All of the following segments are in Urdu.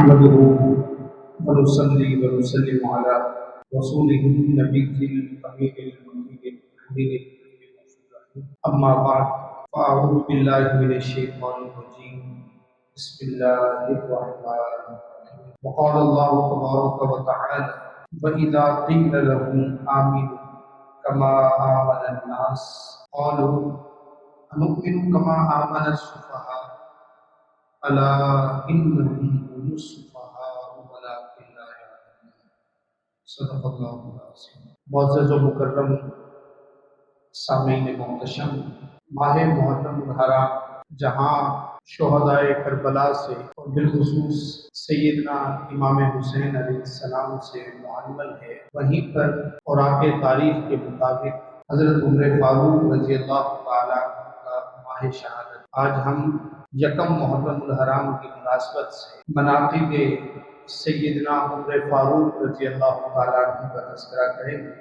نحمده ونصلي ونسلم على رسوله النبي الأمين المكين الحميد أما بعد فأعوذ بالله من الشيطان الرجيم بسم الله الرحمن الرحيم وقال الله تبارك وتعالى وإذا قيل لهم آمنوا كما آمن الناس قالوا أنؤمن كما آمن السفهاء ألا إنهم هم السفهاء ولكن لا يعلمون صدق اللہ العظیم۔ معزز و مکرم سامعین محتشم، ماہ محرم الحرام جہاں شہدائے کربلا سے اور بالخصوص سیدنا امام حسین علیہ السلام سے معمل ہے، وہیں پر اوراق تاریخ کے مطابق حضرت عمر فاروق رضی اللہ تعالیٰ کا ماہ شہادت آج ہم یکم محرم الحرام کی مناسبت سے مناقب سیدنا عمر فاروق رضی اللہ تعالیٰ عنہ کا تذکرہ کریں گے۔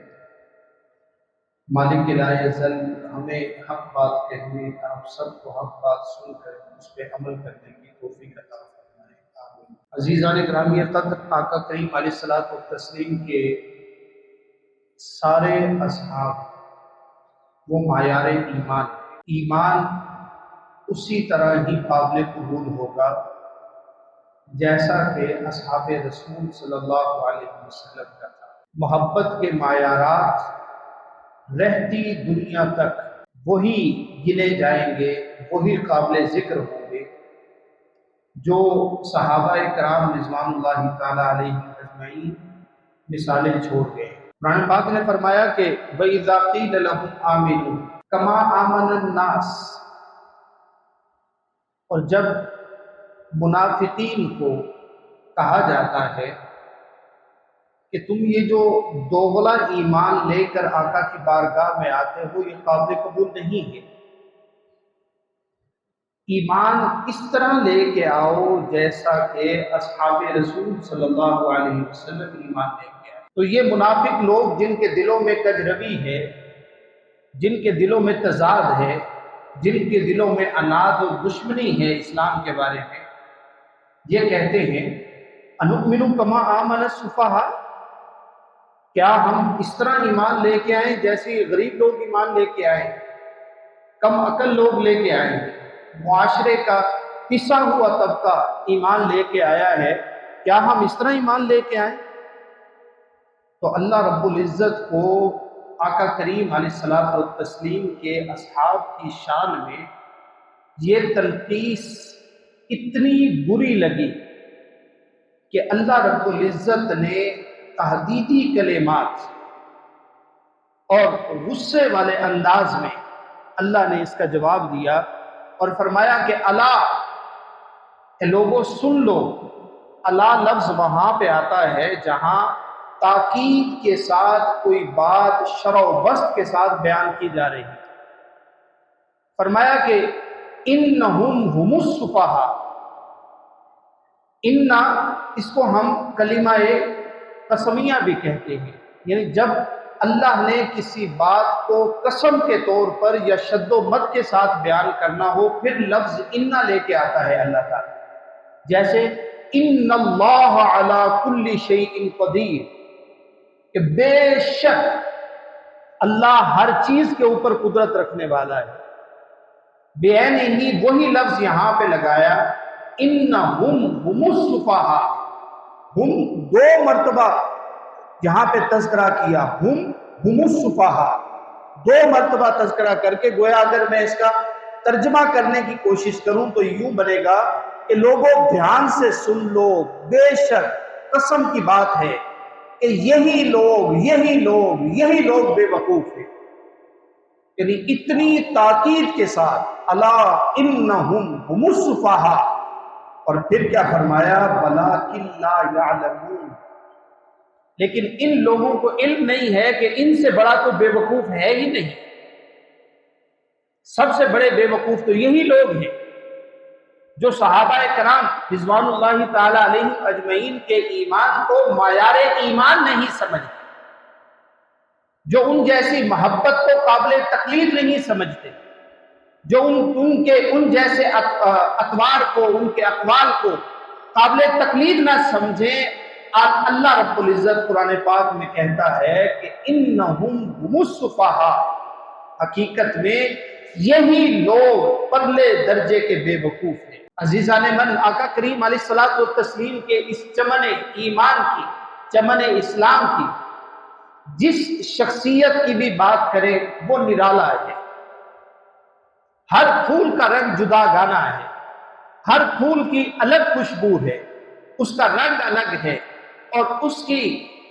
مالک الہ ازل ہمیں حق بات کہنے، آپ سب کو حق بات سن کر اس پہ عمل کرنے کی توفیق عطا فرمائے، آمین۔ عزیزان گرامی قدر، آقا کریم علیہ الصلوۃ والتسلیم کے سارے اصحاب وہ معیار ایمان اسی طرح ہی قابل قبول ہوگا جیسا کہ اصحاب رسول صلی اللہ علیہ وسلم کا تھا۔ محبت کے معیارات رہتی دنیا تک وہی گنے جائیں گے، وہی قابل ذکر ہوں گے جو صحابہ کرام رضوان اللہ تعالی علیہم اجمعین مثالیں چھوڑ گئے۔ قرآن پاک نے فرمایا کہ وَإِذَا قِيلَ لَهُمْ آمِنُوا كَمَا آمَنَ النَّاسُ، اور جب منافقین کو کہا جاتا ہے کہ تم یہ جو دوغلا ایمان لے کر آقا کی بارگاہ میں آتے ہو یہ قابل قبول نہیں ہے، ایمان اس طرح لے کے آؤ جیسا کہ اصحاب رسول صلی اللہ علیہ وسلم ایمان لے کے آئے۔ تو یہ منافق لوگ جن کے دلوں میں کجروی ہے، جن کے دلوں میں تضاد ہے، جن کے دلوں میں عناد و دشمنی ہے اسلام کے بارے میں، یہ کہتے ہیں انؤمن کما آمن السفہاء، کیا ہم اس طرح ایمان لے کے آئیں جیسے غریب لوگ ایمان لے کے آئے، کم عقل لوگ لے کے آئے، معاشرے کا پسا ہوا طبقہ ایمان لے کے آیا ہے، کیا ہم اس طرح ایمان لے کے آئیں؟ تو اللہ رب العزت کو آقا کریم علیہ الصلوۃ والتسلیم کے اصحاب کی شان میں یہ تلخیص اتنی بری لگی کہ اللہ رب العزت نے تہدیدی کلمات اور غصے والے انداز میں اللہ نے اس کا جواب دیا اور فرمایا کہ الا، لوگوں سن لو۔ الا لفظ وہاں پہ آتا ہے جہاں تاکید کے ساتھ کوئی بات شرح و بسط کے ساتھ بیان کی جا رہی ہے۔ فرمایا کہ انہم ہم السفہاء، انا اس کو ہم کلمہ قسمیہ بھی کہتے ہیں، یعنی جب اللہ نے کسی بات کو قسم کے طور پر یا شد و مد کے ساتھ بیان کرنا ہو پھر لفظ انا لے کے آتا ہے اللہ تعالیٰ، جیسے ان اللہ علی کل شیء قدیر، کہ بے شک اللہ ہر چیز کے اوپر قدرت رکھنے والا ہے۔ بے عینہ وہی لفظ یہاں پہ لگایا، انہم ہم السفہاء، ہم دو مرتبہ یہاں پہ تذکرہ کیا، ہم السفہاء دو مرتبہ تذکرہ کر کے گویا اگر میں اس کا ترجمہ کرنے کی کوشش کروں تو یوں بنے گا کہ لوگوں دھیان سے سن لو، بے شک قسم کی بات ہے کہ یہی لوگ بے وقوف ہیں، یعنی اتنی تاکید کے ساتھ الا انہم ہم السفہاء، اور پھر کیا فرمایا ولکن لا یعلمون، لیکن ان لوگوں کو علم نہیں ہے کہ ان سے بڑا تو بے وقوف ہے ہی نہیں، سب سے بڑے بے وقوف تو یہی لوگ ہیں جو صحابہ کرام رضوان اللہ تعالی علیہم اجمعین کے ایمان کو معیار ایمان نہیں سمجھتے، جو ان جیسی محبت کو قابل تقلید نہیں سمجھتے، جو ان جیسے اطوار کو، ان کے اقوال کو قابل تقلید نہ سمجھیں، اللہ رب العزت قرآن پاک میں کہتا ہے کہ انہم هم السفہاء، حقیقت میں یہی لوگ پرلے درجے کے بے وقوف ہیں۔ عزیزان من، آقا کریم علیہ الصلوۃ والتسلیم کے اس چمن ایمان کی، چمن اسلام کی جس شخصیت کی بھی بات کریں وہ نرالا ہے۔ ہر پھول کا رنگ جدا گانا ہے، ہر پھول کی الگ خوشبو ہے، اس کا رنگ الگ ہے، اور اس کی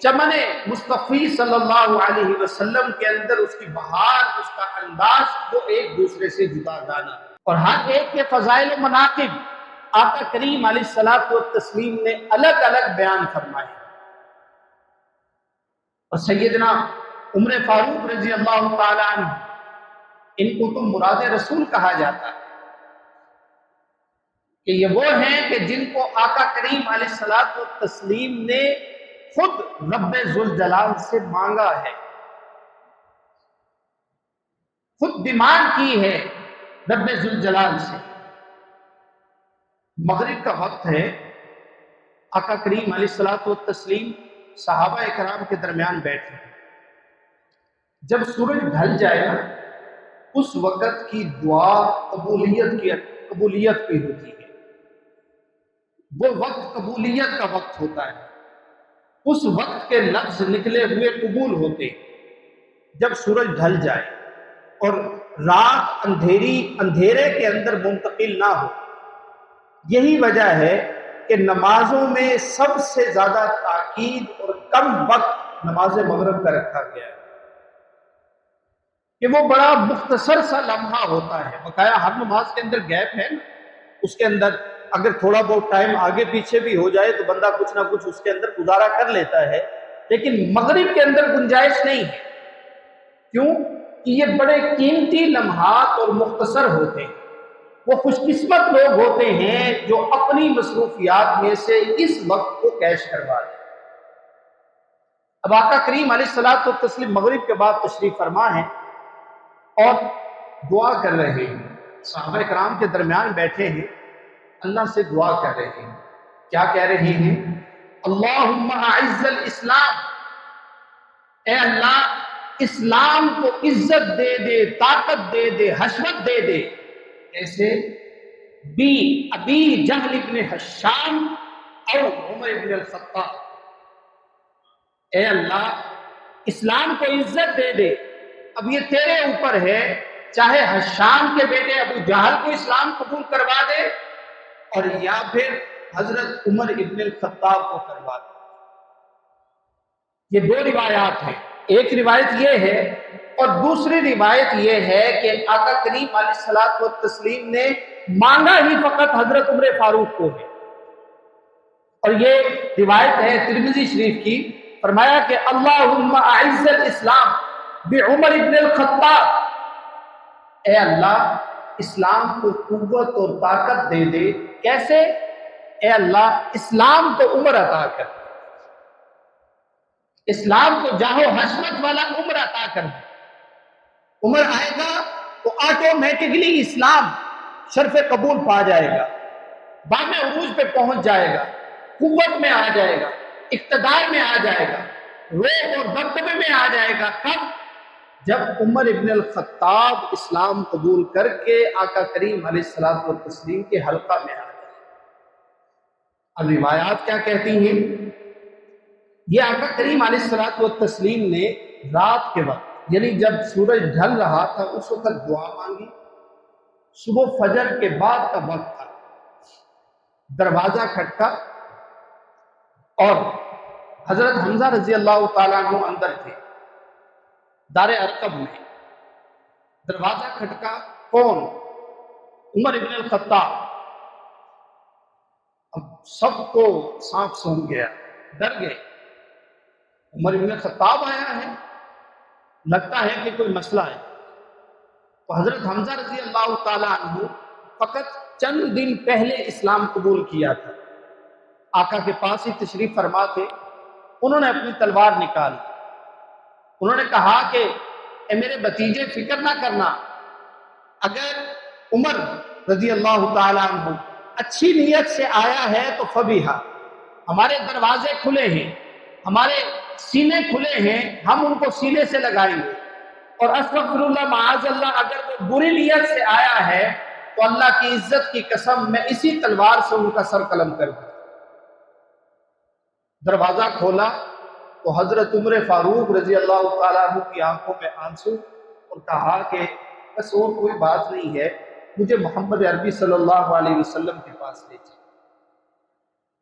چمن مصطفی صلی اللہ علیہ وسلم کے اندر اس کی بہار، اس کا انداز وہ ایک دوسرے سے جدا گانا ہے۔ اور ہر ایک کے فضائل و مناقب آقا کریم علیہ الصلوۃ والتسلیم نے الگ الگ بیان فرمائے۔ اور سیدنا عمر فاروق رضی اللہ تعالی عنہ، ان کو تو مراد رسول کہا جاتا ہے کہ یہ وہ ہیں کہ جن کو آقا کریم علیہ الصلوۃ والتسلیم نے خود رب ذوالجلال سے مانگا ہے، خود ڈیمانڈ کی ہے رب ذوالجلال سے۔ مغرب کا وقت ہے، آقا کریم علیہ الصلوۃ والتسلیم صحابہ کرام کے درمیان بیٹھے ہیں۔ جب سورج ڈھل جائے نا، اس وقت کی دعا قبولیت کی ہوتی ہے، وہ وقت قبولیت کا وقت ہوتا ہے، اس وقت کے لفظ نکلے ہوئے قبول ہوتے جب سورج ڈھل جائے اور رات اندھیرے کے اندر منتقل نہ ہو۔ یہی وجہ ہے کہ نمازوں میں سب سے زیادہ تاکید اور کم وقت نماز مغرب کا رکھا گیا ہے، کہ وہ بڑا مختصر سا لمحہ ہوتا ہے۔ بقایا ہر نماز کے اندر گیپ ہے نا، اس کے اندر اگر تھوڑا بہت ٹائم آگے پیچھے بھی ہو جائے تو بندہ کچھ نہ کچھ اس کے اندر گزارا کر لیتا ہے، لیکن مغرب کے اندر گنجائش نہیں ہے۔ کیوں کہ یہ بڑے قیمتی لمحات اور مختصر ہوتے ہیں۔ وہ خوش قسمت لوگ ہوتے ہیں جو اپنی مصروفیات میں سے اس وقت کو کیش کروا دیں۔ اب آقا کریم علیہ الصلوۃ والتسلیم مغرب کے بعد تشریف فرما ہے اور دعا کر رہے ہیں، صحابہ کرام کے درمیان بیٹھے ہیں، اللہ سے دعا کر رہے ہیں۔ کیا کہہ رہے ہیں؟ اللہم اعز الاسلام، اے اللہ اسلام کو عزت دے دے، طاقت دے دے، حشمت دے دے۔ ایسے بی ابی جہل ابن حشام اور عمر ابن الخطاب، اے اللہ اسلام کو عزت دے دے۔ اب یہ تیرے اوپر ہے، چاہے حشام کے بیٹے ابو جہل کو اسلام قبول کروا دے اور یا پھر حضرت عمر ابن الخطاب کو کروا دے۔ یہ دو روایات ہیں، ایک روایت یہ ہے اور دوسری روایت یہ ہے کہ آقا کریم علیہ الصلوۃ والتسلیم نے مانگا ہی فقط حضرت عمر فاروق کو ہے۔ اور یہ روایت ہے ترمذی شریف کی، فرمایا کہ اللہم اعز الاسلام بعمر ابن الخطاب، اے اللہ اسلام کو قوت اور طاقت دے دے۔ کیسے؟ اے اللہ اسلام کو عمر عطا کر، اسلام کو جاہو حشمت والا عمر عطا کر دے۔ عمر آئے گا تو آٹومیٹکلی اسلام شرف قبول پا جائے گا، بام عروج پہ پہنچ جائے گا، قوت میں آ جائے گا، اقتدار میں آ جائے گا، روح اور دبدبے میں آ جائے گا۔ کب؟ جب عمر ابن الخطاب اسلام قبول کر کے آقا کریم علیہ الصلوۃ والتسلیم کے حلقہ میں آ جائے۔ اب روایات کیا کہتی ہیں؟ یہ آقا کریم علیہ الصلوۃ والتسلیم نے رات کے وقت، یعنی جب سورج ڈھل رہا تھا اس وقت دعا مانگی، صبح فجر کے بعد کا وقت تھا، دروازہ کھٹکا اور حضرت حمزہ رضی اللہ تعالیٰ عنہ اندر تھے دار ارقم میں۔ دروازہ کھٹکا، کون؟ عمر ابن الخطاب۔ اب سب کو سانپ سونگ گیا، ڈر گئے، عمر ابن الخطاب آیا ہے، لگتا ہے کہ کوئی مسئلہ ہے۔ تو حضرت حمزہ رضی اللہ تعالیٰ عنہ فقط چند دن پہلے اسلام قبول کیا تھا، آقا کے پاس ہی تشریف فرما تھے۔ انہوں نے اپنی تلوار نکالی، انہوں نے کہا کہ اے میرے بھتیجے فکر نہ کرنا، اگر عمر رضی اللہ تعالیٰ عنہ اچھی نیت سے آیا ہے تو فبیہا، ہمارے دروازے کھلے ہیں، ہمارے سینے کھلے ہیں، ہم ان کو سینے سے لگائیں گے۔ اور استغفر اللہ معاذ اللہ، اگر وہ بری نیت سے آیا ہے تو اللہ کی عزت کی قسم میں اسی تلوار سے ان کا سر قلم کر دوں۔ دروازہ کھولا تو حضرت عمر فاروق رضی اللہ تعالیٰ عنہ کی آنکھوں میں آنسو، اور کہا کہ بس اور کوئی بات نہیں ہے، مجھے محمد عربی صلی اللہ علیہ وسلم کے پاس لے چلیں۔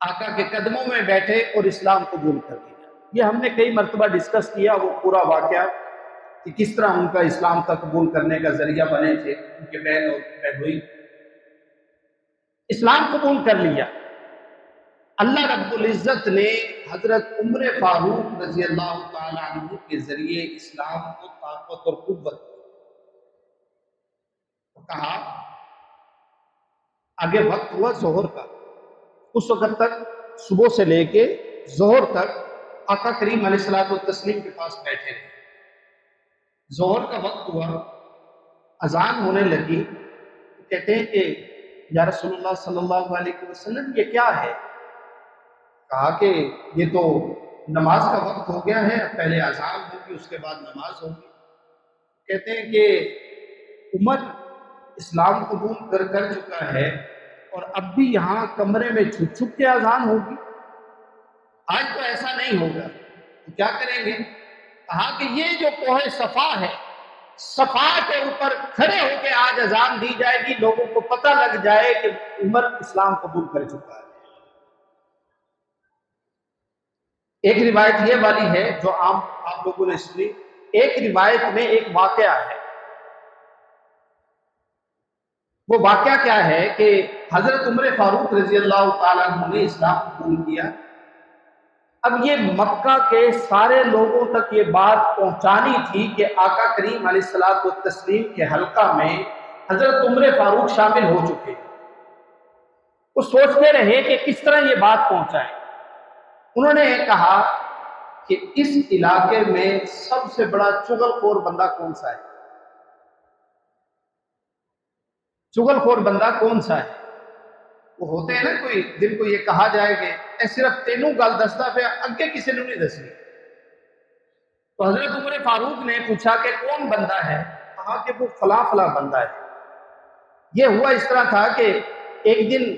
آقا کے قدموں میں بیٹھے اور اسلام قبول کر لیا۔ یہ ہم نے کئی مرتبہ ڈسکس کیا وہ پورا واقعہ، کہ کس طرح ان کا اسلام کا قبول کرنے کا ذریعہ بنے تھے ان کے بہن اور بہنوئی۔ اسلام قبول کر لیا۔ اللہ رب العزت نے حضرت عمر فاروق رضی اللہ تعالی عنہ کے ذریعے اسلام کو طاقت اور قوت دی۔ کہا آگے وقت ہوا ظہر کا، اس وقت تک صبح سے لے کے ظہر تک آقا کریم علیہ الصلوۃ والتسلیم کے پاس بیٹھے رہے۔ ظہر کا وقت ہوا، اذان ہونے لگی، کہتے ہیں کہ یا رسول اللہ صلی اللہ علیہ وسلم یہ کیا ہے؟ کہا کہ یہ تو نماز کا وقت ہو گیا ہے، پہلے اذان ہوگی اس کے بعد نماز ہوگی۔ کہتے ہیں کہ عمر اسلام قبول کر چکا ہے اور اب بھی یہاں کمرے میں چھپ چھپ کے اذان ہوگی، آج تو ایسا نہیں ہوگا، تو کیا کریں گے؟ کہا کہ یہ جو کوہ صفا ہے، صفا کے اوپر کھڑے ہو کے آج اذان دی جائے گی، لوگوں کو پتہ لگ جائے کہ عمر اسلام قبول کر چکا ہے۔ ایک روایت یہ والی ہے جو عام آپ لوگوں نے سنی، ایک روایت میں ایک واقعہ ہے۔ وہ واقعہ کیا ہے کہ حضرت عمر فاروق رضی اللہ تعالیٰ عنہ نے اسلام قبول کیا۔ اب یہ مکہ کے سارے لوگوں تک یہ بات پہنچانی تھی کہ آقا کریم علیہ الصلوۃ والتسلیم کے حلقہ میں حضرت عمر فاروق شامل ہو چکے۔ وہ سوچتے رہے کہ کس طرح یہ بات پہنچائیں۔ انہوں نے کہا کہ اس علاقے میں سب سے بڑا چغل خور بندہ کون سا ہے؟ چغل خور بندہ کون سا ہے؟ وہ ہوتے ہیں نا کوئی جن کو یہ کہا جائے کہ اے صرف تینوں گل دستا پہ اگے کسی نے نہیں دسنی۔ تو حضرت عمر فاروق نے پوچھا کہ کون بندہ ہے؟ کہا کہ وہ فلاں فلاں بندہ ہے۔ یہ ہوا اس طرح تھا کہ ایک دن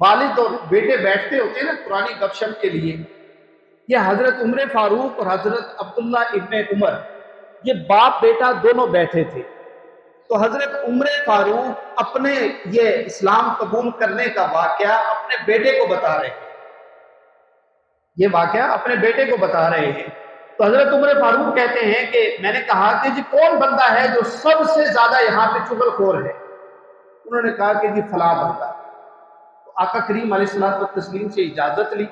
والد اور بیٹے بیٹھتے ہوتے ہیں نا پرانی گپ شپ کے لیے، یہ حضرت عمر فاروق اور حضرت عبداللہ ابن عمر یہ باپ بیٹا دونوں بیٹھے تھے۔ تو حضرت عمر فاروق اپنے یہ اسلام قبول کرنے کا واقعہ اپنے بیٹے کو بتا رہے ہیں، یہ واقعہ اپنے بیٹے کو بتا رہے ہیں۔ تو حضرت عمر فاروق کہتے ہیں کہ میں نے کہا کہ جی کون بندہ ہے جو سب سے زیادہ یہاں پہ چغل خور ہے؟ انہوں نے کہا کہ جی فلاں بندہ۔ تو آقا کریم علیہ الصلوۃ والتسلیم سے اجازت لی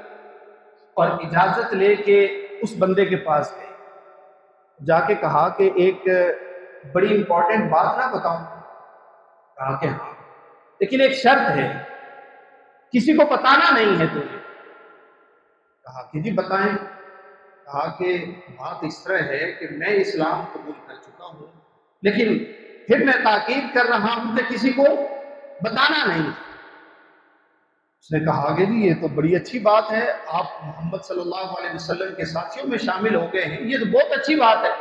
اور اجازت لے کے اس بندے کے پاس گئے، جا کے کہا کہ ایک بڑی امپورٹنٹ بات نہ بتاؤں؟ کہا کہ ہاں، لیکن ایک شرط ہے، کسی کو بتانا نہیں ہے تجھے۔ کہا کہ جی بتائیں۔ کہا کہ بات اس طرح ہے کہ میں اسلام قبول کر چکا ہوں، لیکن پھر میں تاکید کر رہا ہوں کہ کسی کو بتانا نہیں۔ اس نے کہا کہ جی یہ تو بڑی اچھی بات ہے، آپ محمد صلی اللہ علیہ وسلم کے ساتھیوں میں شامل ہو گئے ہیں، یہ تو بہت اچھی بات ہے،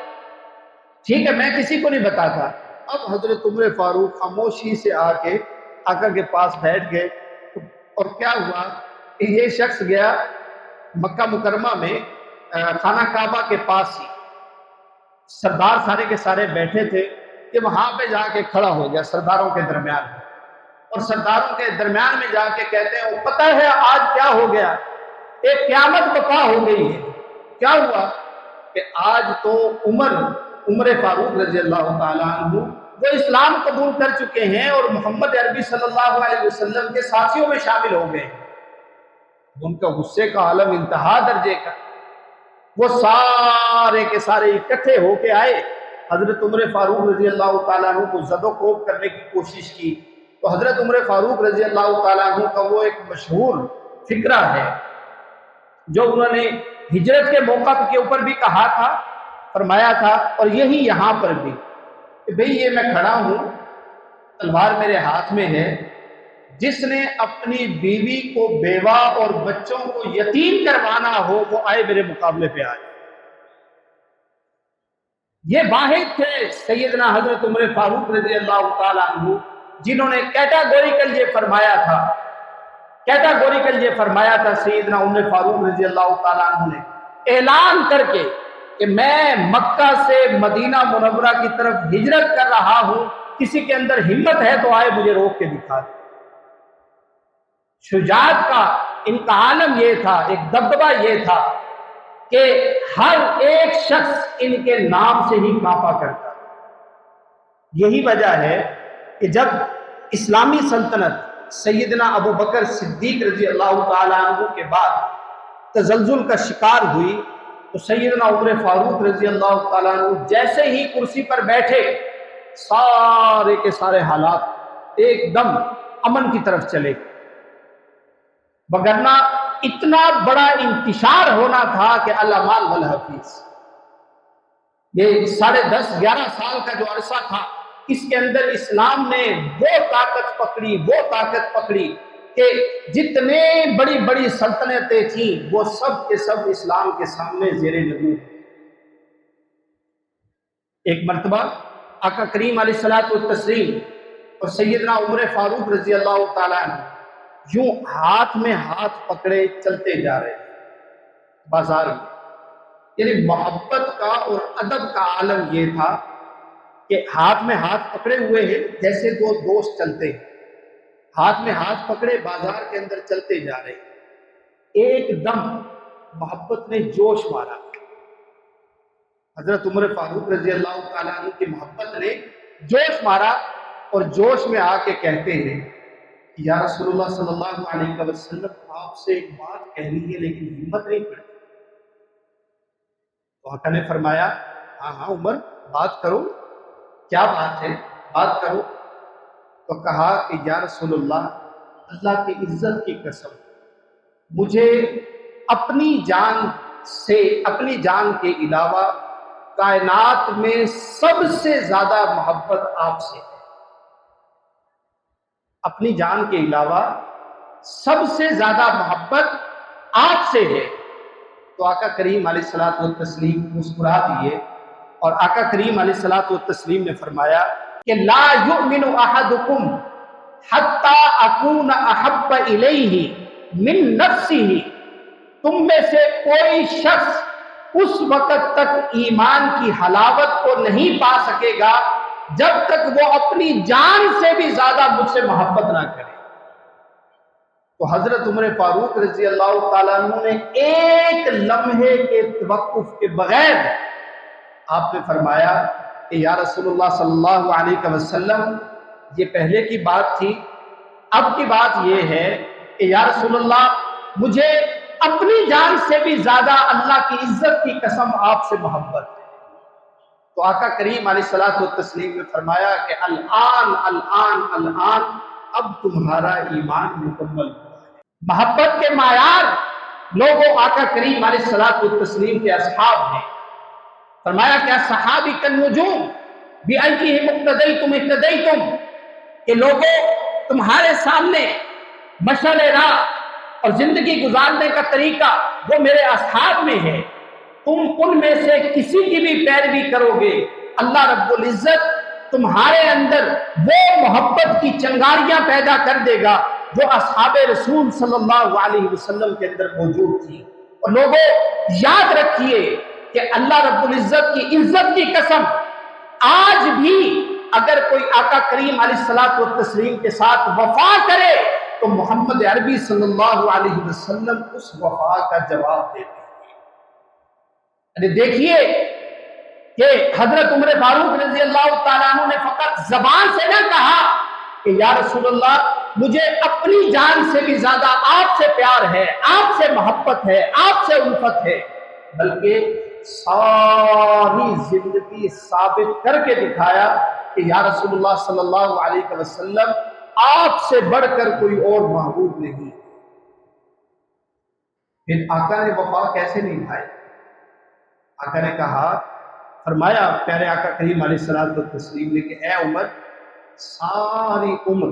ٹھیک ہے میں کسی کو نہیں بتاتا۔ اب حضرت عمر فاروق خاموشی سے آ کے آقا کے پاس بیٹھ گئے، اور کیا ہوا کہ یہ شخص گیا مکہ مکرمہ میں خانہ کعبہ کے پاس ہی، سردار سارے کے سارے بیٹھے تھے کہ وہاں پہ جا کے کھڑا ہو گیا سرداروں کے درمیان، اور سرداروں کے درمیان میں جا کے کہتے ہیں وہ پتہ ہے آج کیا ہو گیا؟ ایک قیامت برپا ہو گئی ہے۔ کیا ہوا کہ آج تو عمر فاروق رضی اللہ تعالیٰ عنہ وہ اسلام قبول کر چکے ہیں اور محمد عربی صلی اللہ علیہ وسلم کے ساتھیوں میں شامل ہو گئے۔ ان کا غصے کا عالم انتہا درجے کا، وہ سارے کے سارے اکٹھے ہو کے آئے، حضرت عمر فاروق رضی اللہ تعالیٰ عنہ کو زد و کوب کرنے کی کوشش کی۔ تو حضرت عمر فاروق رضی اللہ تعالیٰ عنہ کا وہ ایک مشہور فقرہ ہے جو انہوں نے ہجرت کے موقع کے اوپر بھی کہا تھا، فرمایا تھا، اور یہی یہاں پر بھی کہ بھئی یہ میں کھڑا ہوں، تلوار میرے ہاتھ میں ہے، جس نے اپنی بیوی کو بیوہ اور بچوں کو یتیم کروانا ہو وہ آئے میرے مقابلے پہ آئے۔ یہ واحد تھے سیدنا حضرت عمر فاروق رضی اللہ تعالیٰ عنہ جنہوں نے کیٹاگوریکل یہ فرمایا تھا سیدنا عمر فاروق رضی اللہ تعالیٰ عنہ نے اعلان کر کے کہ میں مکہ سے مدینہ منورہ کی طرف ہجرت کر رہا ہوں، کسی کے اندر ہمت ہے تو آئے مجھے روک کے دکھا دے۔ شجاعت کا ان کا عالم یہ تھا، ایک دبدبہ یہ تھا کہ ہر ایک شخص ان کے نام سے ہی کانپا کرتا تھا۔ یہی وجہ ہے کہ جب اسلامی سلطنت سیدنا ابو بکر صدیق رضی اللہ تعالیٰ عنہ کے بعد تزلزل کا شکار ہوئی تو سیدنا عمر فاروق رضی اللہ تعالیٰ عنہ جیسے ہی کرسی پر بیٹھے سارے کے سارے حالات ایک دم امن کی طرف چلے گئے، وگرنہ اتنا بڑا انتشار ہونا تھا کہ اللہ مال والحفیظ، یہ 10.5-11 سال کا جو عرصہ تھا اس کے اندر اسلام نے وہ طاقت پکڑی کہ جتنے بڑی بڑی سلطنتیں تھیں وہ سب کے سب اسلام کے سامنے زیر نگوں۔ ایک مرتبہ آقا کریم علیہ الصلوۃ والتسلیم اور سیدنا عمر فاروق رضی اللہ تعالیٰ عنہ یوں ہاتھ میں ہاتھ پکڑے چلتے جا رہے ہیں بازار میں، یعنی محبت کا اور ادب کا عالم یہ تھا کہ ہاتھ میں ہاتھ پکڑے ہوئے ہیں جیسے دو دوست چلتے ہیں، ہاتھ میں ہاتھ پکڑے بازار کے اندر چلتے جا رہے ہیں۔ ایک دم محبت نے جوش مارا، حضرت عمر فاروق رضی اللہ تعالیٰ عنہ کی محبت نے جوش مارا اور جوش میں آ کے کہتے ہیں یا رسول اللہ صلی اللہ علیہ وسلم آپ سے ایک بات کہنی ہے لیکن ہمت نہیں پڑتی۔ تو آقا نے فرمایا ہاں عمر بات کرو، کیا بات ہے بات کرو۔ تو کہا کہ یا رسول اللہ کی عزت کی قسم مجھے اپنی جان کے علاوہ کائنات میں سب سے زیادہ محبت آپ سے ہے، اپنی جان کے علاوہ سب سے زیادہ محبت آپ سے ہے۔ تو آقا کریم علیہ الصلوۃ والتسلیم مسکرا دیے اور آقا کریم علیہ الصلوۃ والتسلیم نے فرمایا کہ لا یؤمن احدکم حتی اکون احب الیہ من نفسہ، تم میں سے کوئی شخص اس وقت تک ایمان کی حلاوت کو نہیں پا سکے گا جب تک وہ اپنی جان سے بھی زیادہ مجھ سے محبت نہ کرے۔ تو حضرت عمر فاروق رضی اللہ تعالیٰ عنہ نے ایک لمحے کے توقف کے بغیر آپ نے فرمایا کہ یا رسول اللہ صلی اللہ علیہ وسلم یہ پہلے کی بات تھی، اب کی بات یہ ہے کہ یا رسول اللہ مجھے اپنی جان سے بھی زیادہ اللہ کی عزت کی قسم آپ سے محبت ہے۔ تو آقا کریم علیہ الصلوۃ والتسلیم نے فرمایا کہ الآن اب تمہارا ایمان مکمل ہوا ہے۔ محبت کے معیار لوگوں آقا کریم علیہ الصلوۃ والتسلیم کے اصحاب ہیں۔ فرمایا کیا صحابی کالنجوم بأیہم اقتدیتم اہتدیتم، کہ لوگوں تمہارے سامنے مشعل راہ اور زندگی گزارنے کا طریقہ وہ میرے اصحاب میں ہے، تم ان میں سے کسی کی بھی پیروی کرو گے اللہ رب العزت تمہارے اندر وہ محبت کی چنگاریاں پیدا کر دے گا جو اصحاب رسول صلی اللہ علیہ وسلم کے اندر موجود تھی۔ اور لوگوں یاد رکھیے کہ اللہ رب العزت کی عزت کی قسم آج بھی اگر کوئی آقا کریم علیہ الصلوۃ والتسلیم کے ساتھ وفا کرے تو محمد عربی صلی اللہ علیہ وسلم اس وفا کا جواب دیتے ہیں۔ دیکھیے کہ حضرت عمر فاروق رضی اللہ تعالیٰ عنہ نے فقط زبان سے نہ کہا کہ یا رسول اللہ مجھے اپنی جان سے بھی زیادہ آپ سے پیار ہے، آپ سے محبت ہے، آپ سے الفت ہے، بلکہ ساری زندگی ثابت کر کے دکھایا کہ یا رسول اللہ صلی اللہ علیہ وسلم آپ سے بڑھ کر کوئی اور محبوب نہیں۔ پھر آقا نے وفا کیسے نبھائی؟ آقا نے کہا، فرمایا پیارے آقا کریم علیہ الصلوۃ والتسلیم نے کہ اے عمر ساری عمر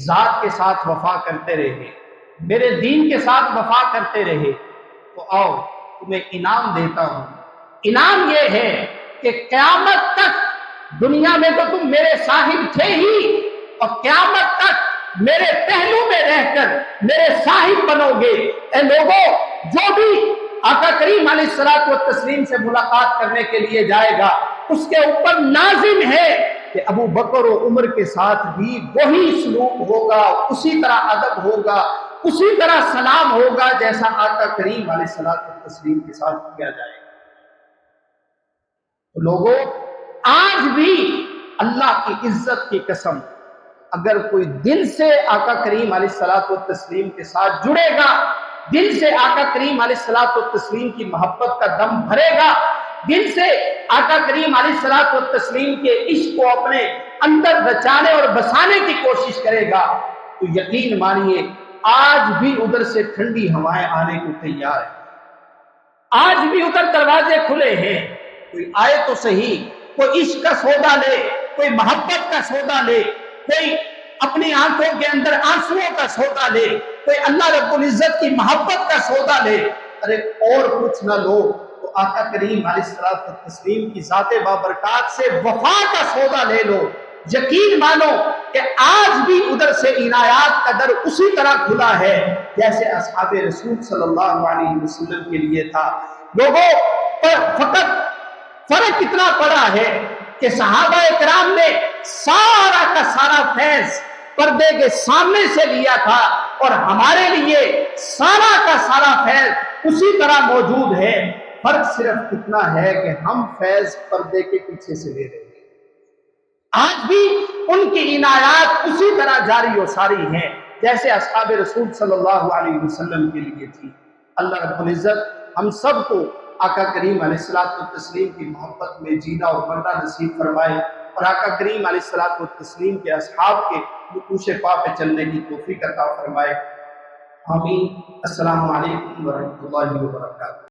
ذات کے ساتھ وفا کرتے رہے، میرے دین کے ساتھ وفا کرتے رہے، تو آؤ تمہیں انعام دیتا ہوں۔ انعام یہ ہے کہ قیامت تک دنیا میں تو تم میرے صاحب تھے ہی، اور قیامت تک میرے پہلو میں رہ کر میرے صاحب بنو گے۔ اے لوگوں، جو بھی آقا کریم علیہ الصلوۃ والتسلیم سے ملاقات کرنے کے لیے جائے گا، اس کے اوپر لازم ہے کہ ابو بکر و عمر کے ساتھ بھی وہی سلوک ہوگا، اسی طرح ادب ہوگا، اسی طرح سلام ہوگا جیسا آقا کریم علیہ الصلوۃ والتسلیم کے ساتھ کیا جائے گا۔ تو لوگوں، آج بھی اللہ کی عزت کی قسم، اگر کوئی دل سے آقا کریم علیہ الصلوۃ والتسلیم کے ساتھ جڑے گا، دل سے آقا کریم علیہ الصلوۃ والتسلیم کی محبت کا دم بھرے گا، دل سے آقا کریم علیہ الصلوۃ والتسلیم کے عشق کو اپنے اندر بچانے اور بسانے کی کوشش کرے گا، تو یقین مانیے آج بھی ادھر سے ٹھنڈی ہوائیں آنے کو تیار ہیں، آج بھی ادھر دروازے کھلے ہیں۔ کوئی آئے تو صحیح، کوئی عشق کا سودا لے، کوئی محبت کا سودا لے، کوئی اپنی آنکھوں کے اندر آنسوؤں کا سودا لے، کوئی اللہ رب العزت کی محبت کا سودا لے، ارے اور کچھ نہ لو تو آقا کریم علیہ الصلوۃ والتسلیم کی ذات بابرکات سے وفا کا سودا لے لو۔ یقین مانو کہ آج بھی ادھر سے عنایات کا در اسی طرح کھلا ہے جیسے اصحاب رسول صلی اللہ علیہ وسلم کے لیے تھا۔ لوگوں، فقط فرق اتنا پڑا ہے کہ صحابہ اکرام نے سارا کا سارا فیض پردے کے سامنے سے لیا تھا، اور ہمارے لیے سارا کا سارا فیض اسی طرح موجود ہے۔ فرق صرف اتنا ہے کہ ہم فیض پردے کے پیچھے سے لے رہے ہیں۔ آج بھی ان کی عنایات اسی طرح جاری و ساری ہیں جیسے اصحاب رسول صلی اللہ علیہ وسلم کے لیے تھی۔ اللہ رب العزت ہم سب کو آقا کریم علیہ الصلوۃ والتسلیم کی محبت میں جینا اور مرنا نصیب فرمائے، اور آقا کریم علیہ الصلوۃ والتسلیم کے اصحاب کے نقوش پا پہ چلنے کی توفیق عطا فرمائے۔ آمین۔ السلام علیکم ورحمۃ اللہ وبرکاتہ۔